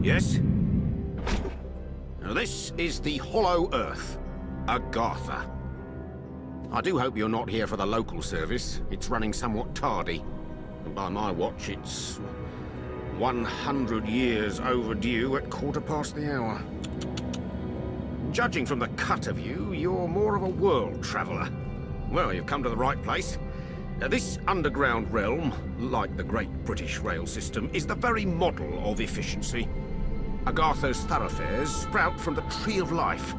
Yes? Now this is the Hollow Earth, Agartha. I do hope you're not here for the local service. It's running somewhat tardy. And by my watch, it's 100 years overdue at 1/4 the hour. Judging from the cut of you, you're more of a world traveller. Well, you've come to the right place. This underground realm, like the Great British Rail System, is the very model of efficiency. Agartha's thoroughfares sprout from the Tree of Life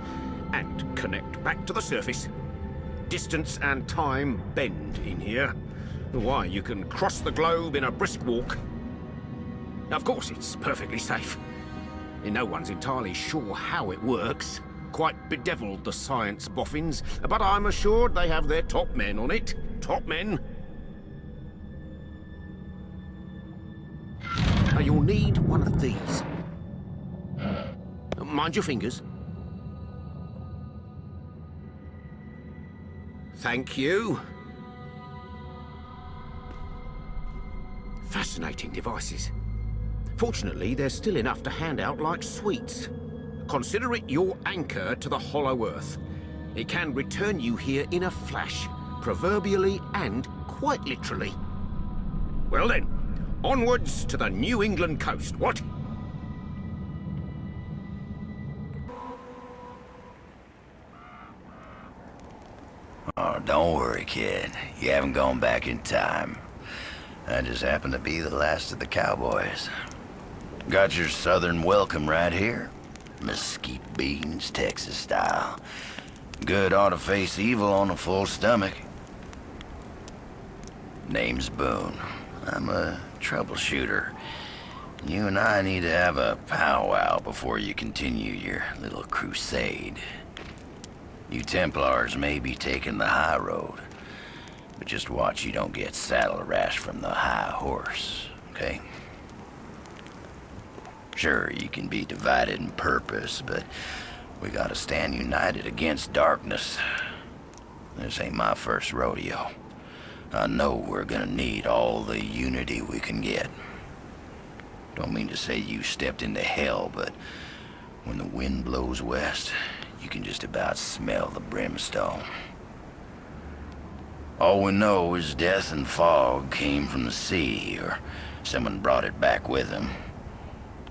and connect back to the surface. Distance and time bend in here. Why, you can cross the globe in a brisk walk. Of course, it's perfectly safe. No one's entirely sure how it works. Quite bedeviled, the science boffins, but I'm assured they have their top men on it. Top men. Now, you'll need one of these. Mind your fingers. Thank you. Fascinating devices. Fortunately, there's still enough to hand out like sweets. Consider it your anchor to the Hollow Earth. It can return you here in a flash, proverbially and quite literally. Well then, onwards to the New England coast, what? Oh, don't worry, kid. You haven't gone back in time. I just happen to be the last of the cowboys. Got your southern welcome right here. Mesquite beans, Texas style. Good ought to face evil on a full stomach. Name's Boone. I'm a troubleshooter. You and I need to have a powwow before you continue your little crusade. You Templars may be taking the high road, but just watch you don't get saddle rash from the high horse, okay? Sure, you can be divided in purpose, but we gotta stand united against darkness. This ain't my first rodeo. I know we're gonna need all the unity we can get. Don't mean to say you stepped into hell, but when the wind blows west, you can just about smell the brimstone. All we know is death and fog came from the sea, or someone brought it back with them.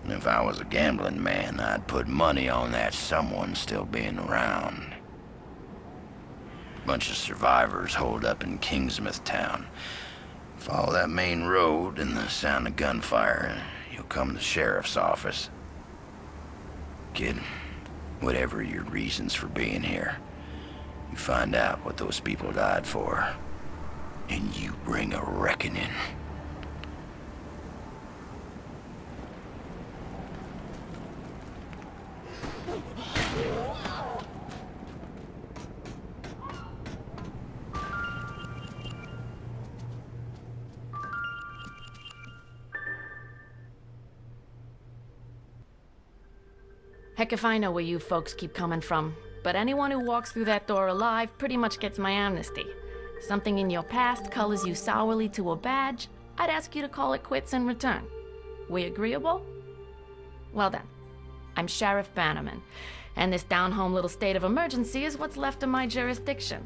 And if I was a gambling man, I'd put money on that someone still being around. Bunch of survivors holed up in Kingsmouth town. Follow that main road and the sound of gunfire, you'll come to the sheriff's office. Kid, whatever your reasons for being here, you find out what those people died for, and you bring a reckoning. Heck if I know where you folks keep coming from, but anyone who walks through that door alive pretty much gets my amnesty. Something in your past colors you sourly to a badge, I'd ask you to call it quits in return. We agreeable? Well then, I'm Sheriff Bannerman, and this down-home little state of emergency is what's left of my jurisdiction.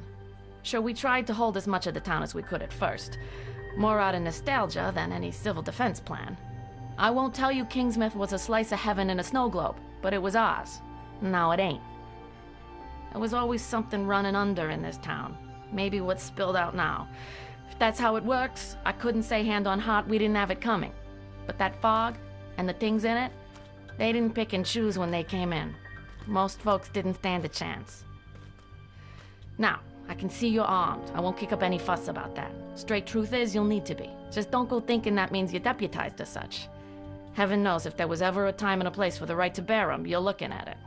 Sure, we tried to hold as much of the town as we could at first, more out of nostalgia than any civil defense plan. I won't tell you Kingsmouth was a slice of heaven in a snow globe, but it was ours. Now it ain't. There was always something running under in this town. Maybe what's spilled out now. If that's how it works, I couldn't say hand on heart we didn't have it coming. But that fog, and the things in it, they didn't pick and choose when they came in. Most folks didn't stand a chance. Now, I can see you're armed. I won't kick up any fuss about that. Straight truth is, you'll need to be. Just don't go thinking that means you're deputized as such. Heaven knows if there was ever a time and a place for the right to bear 'em, you're looking at it.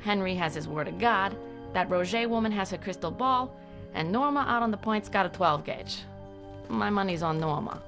Henry has his word of God, that Roger woman has her crystal ball, and Norma out on the point's got a 12 gauge. My money's on Norma.